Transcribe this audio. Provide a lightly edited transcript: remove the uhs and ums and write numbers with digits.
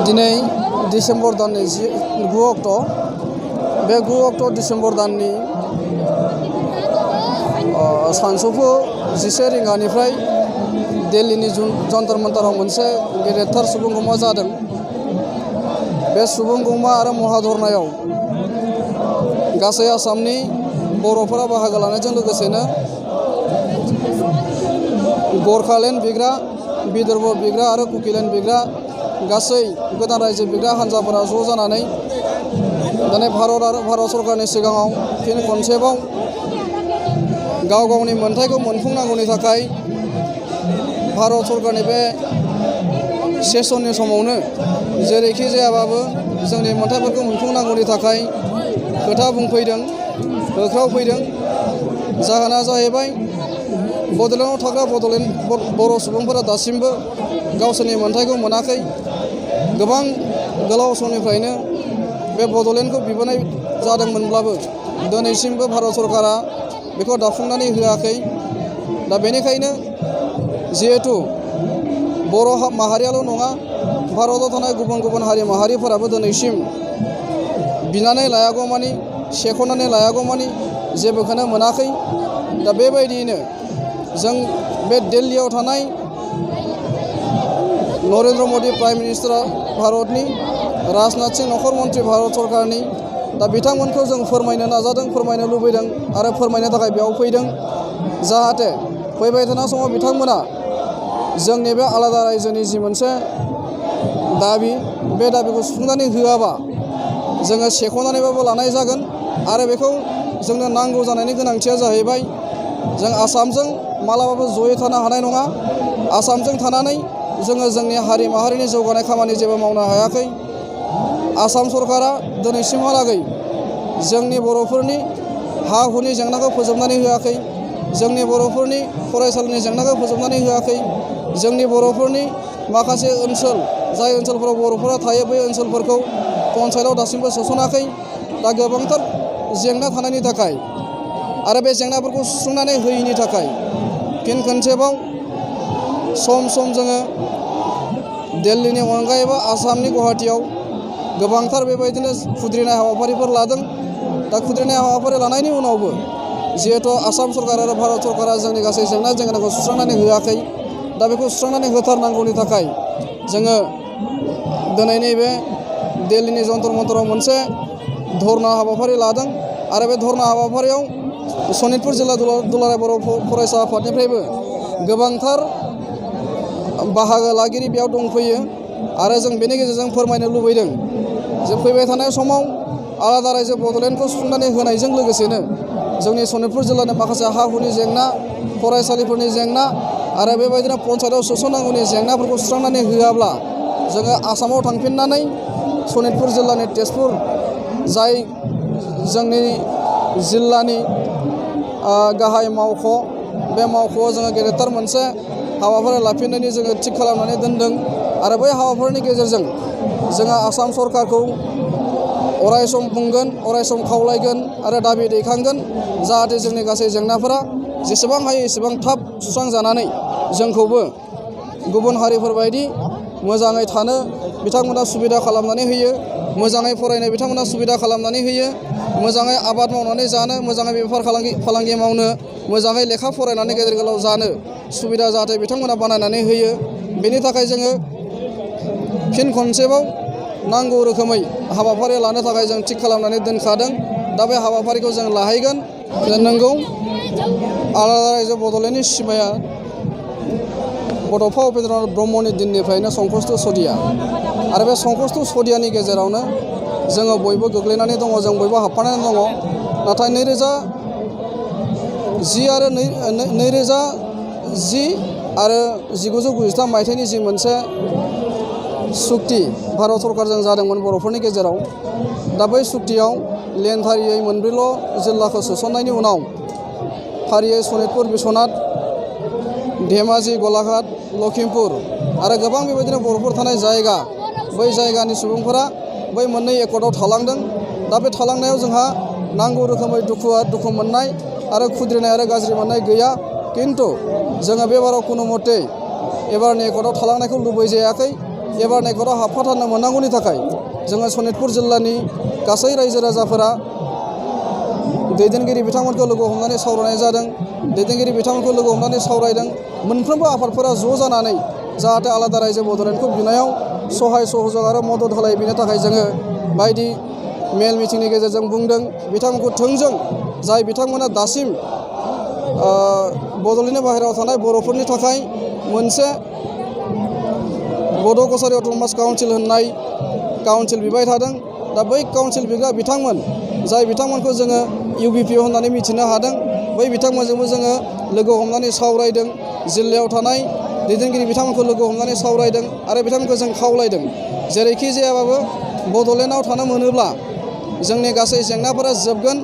दिनै डिसेम्बर दाननि 9 अक्ट' बे 9 अक्ट' डिसेम्बर दाननि सानसौफु 11 रिंगानिफ्राय दिल्लीनि जन्तर मन्तराव मोनसे गेदेरथार सुबुंगमा जादों। बे सुबुंगमा आरो महाधरनायाव गासै आसामनि बर'फोरा बाहागो लानायजों लोगोसेनो गरखालेण्ड बिग्रा, विदर्भ बिग्रा आरो कुकिलेण्ड बिग्रा गासै गोदान रायजो बिग्रा हान्जाफोरा ज' जानानै दिनै भारत सरकारनि सिगाङाव फिन खनसेबाव गाव गावनि मोनथायखौ मोनफुंनांगौनि थाखाय भारत सरकारनि बे सेसननि समावनो जेरैखि जायाबाबो जोंनि मोनथायफोरखौ मोनफुंनांगौनि थाखाय खोथा बुंफैदों, होख्रावफैदों। जाहोना जाहैबाय बड'लेण्डआव थाग्रा बर' सुबुंफोरा दासिमबो गावसोरनि मोनथायखौ मोनाखै। गोबां गोलाव समनिफ्रायनो बे बड'लेण्डखौ बिबोनाय जादोंमोनब्लाबो दिनैसिमबो भारत सरकारा बेखौ दाफुंनानै होआखै। दा बेनिखायनो जिहेथु बर' माहारियाल' नङा, भारताव थानाय गुबुन गुबुन हारि माहारिफोराबो दिनैसिम बिनानै लायागौमानि, सेख'नानै लायागौमानि जेबोखौनो मोनाखै। दा बेबायदियैनो जों बे दिल्लीयाव थानाय नरेन्द्र मदि प्राइम मिनिस्टारा भारतनि, राजनाथ सिंह नखर मन्त्रि भारत सरकारनि, दा बिथांमोनखौ जों फोरमायनो नाजादों, फोरमायनो लुबैदों आरो फोरमायनो थाखाय बेयाव फैदों। जाहाथे फैबाय थानाय समाव बिथांमोना जोंनि बे आलादा रायजोनि जि मोनसे दाबि, बे दाबिखौ सुफुंनानै होआबा जोङो सेख'नानैबाबो लानाय जागोन। आरो बेखौ जोंनो नांगौ जानायनि गोनांथिया जाहैबाय जों आसामजों मालाबाबो जयै थानो हानाय नङा। आसामजों थानानै जोङो जोंनि हारि माहारिनि जौगानाय खामानि जेबो मावनो हायाखै। आसाम सरकारा दिनैसिमहालागै जोंनि बर'फोरनि हा हुनि जेंनाखौ फोजोबनानै होआखै, जोंनि बर'फोरनि फरायसालिनि जेंनाखौ फोजोबनानै होआखै, जोंनि बर'फोरनि माखासे ओनसोल, जाय ओनसोलफोराव बर'फोरा थायो बै ओनसोलफोरखौ पन्सायतआव दासिमबो सोसनाखै। दा गोबांथार जेंना थानायनि थाखाय आरो बे जेंनाफोरखौ सुस्रांनानै होयैनि थाखाय फिन खनसेबाव सम सम जोङो दिल्लीनि अनगायैबो आसामनि गुवाहाटियाव गोबांथार बेबायदिनो खुद्रिनाय हाबाफारिफोर लादों। दा खुद्रिनाय हाबाफारि लानायनि उनावबो जिहेथु आसाम सरकार आरो भारत सरकारा जोंनि गासै जेंनाखौ सुस्रांनानै होआखै। दा बेखौ सुस्रांनानै होथारनांगौनि थाखाय जोङो दिनै नैबे दिल्लीनि जन्तर मन्तराव मोनसे धरना हाबाफारि लादों। आरो बे धरना हाबाफारियाव सनितपुर जिल्ला दुलाराय बर' फरायसा आफादनिफ्रायबो गोबांथार बाहागो लागिरि बेयाव दंफैयो। आरो जों बेनि गेजेरजों फोरमायनो लुबैदों जे फैबाय थानाय समाव आलादा रायजो बड'लेण्डखौ सुफुंनानै होनायजों लोगोसेनो जोंनि सनितपुर जिल्लानि माखासे हा हुनि जेंना, फरायसालिफोरनि जेंना आरो बेबायदिनो पन्सायतआव सोसननांगौनि जेंनाफोरखौ सुस्रांनानै होआब्ला जोङो आसामाव थांफिननानै सनितपुर जिल्लानि तेजपुर, जाय जोंनि जिल्लानि गाहाय मावख', बे मावख'आव जोङो गेदेरथार मोनसे हाबाफारि लाफिननायनि जोङो थिग खालामनानै दोनदों। आरो बै हाबाफारिनि गेजेरजों जोङो आसाम सरकारखौ अरायसम बुंगोन, अरायसम खावलायगोन आरो दाबि दैखांगोन जाहाथे जोंनि गासै जेंनाफोरा जेसेबां हायो एसेबां थाब सुस्रांजानानै जोंखौबो गुबुन हारिफोरबायदि मोजाङै थानो बिथांमोना सुबिदा खालामनानै होयो, मोजाङै फरायनो बिथांमोना सुबिदा खालामनानै होयो, मोजाङै आबाद मावनानै जानो, मोजाङै बेफार फालांगि मावनो, मोजाङै लेखा फरायनानै गेदेर गोलाव जानो सुबिदा जाहाथे बिथांमोना बानायनानै होयो। बेनि थाखाय जोङो फिन खनसेबाव नांगौ रोखोमै हाबाफारि लानो थाखाय जों थिग खालामनानै दोनखादों। दा बे हाबाफारिखौ जों लाहैगोन। नंगौ, आलादा रायजो बड'लेण्डनि सिमाया बड'फा उपेन्द्रनाथ ब्रह्मनि दिननिफ्रायनो संकस्त सदिया। आरो बे संकस्त सदियानि गेजेरावनो जोङो बयबो गोग्लैनानै दङ, जों बयबो हाबफानानै दङ। नाथाय 2010 आरो 1993 मायथाइनि जि मोनसे सुक्ति भारत सरकारजों जादोंमोन बर'फोरनि गेजेराव, दा बै सुक्तियाव लेनथारियै मोनब्रैल' जिल्लाखौ सोसननायनि उनाव फारियै सनितपुर, बिस्वनाथ, धेमाजि, गलाघाट, लखिमपुर आरो गोबां बेबायदिनो बर'फोर थानाय जायगा, बै जायगानि सुबुंफोरा बै मोननै एकर्डआव थालांदों। दा बे थालांनायाव जोंहा नांगौ रोखोमै दुखु मोननाय आरो खुद्रिनाय आरो गाज्रि मोननाय गैया। खिन्थु जोङो बेबाराव खुनु मते एबारनि एकर्डआव थालांनायखौ लुबैजायाखै। एबारनायखौ हाबफाथारनो मोननांगौनि थाखाय जोङो सनितपुर जिल्लानि गासै रायजो राजाफोरा दैदेनगिरि बिथांमोनखौ लोगो हमनानै सावरायनाय जादों। दैदेनगिरि बिथांमोनखौ लोगो हमनानै सावरायदों। मोनफ्रोमबो आफादफोरा ज' जानानै जाहाथे आलादा रायजो बड'लेण्डखौ बिनायाव सहाय सहयोग आरो मदद होलायो बेनि थाखाय जोङो बायदि मेल मिटिंनि गेजेरजों बुंदों। बिथांमोनखौ थोंजों जाय बिथांमोना दासिम बड'लेण्डनि बाहेरायाव थानाय बर'फोरनि थाखाय मोनसे बड' कछारि अट'नमास काउन्सिल होननाय काउन्सिल बिबाय थादों। दा बै काउन्सिल बिग्रा बिथांमोन जाय बिथांमोनखौ जोङो UBPO होननानै मिथिनो हादों, बै बिथांमोनजोंबो जोङो लोगो हमनानै सावरायदों। जिल्लायाव थानाय दैदेनगिरि बिथांमोनखौ लोगो हमनानै सावरायदों आरो बिथांमोनखौ जों खावलायदों जेरैखि जायाबाबो बड'लेण्डआव थानो मोनोब्ला जोंनि गासै जेंनाफोरा जोबगोन।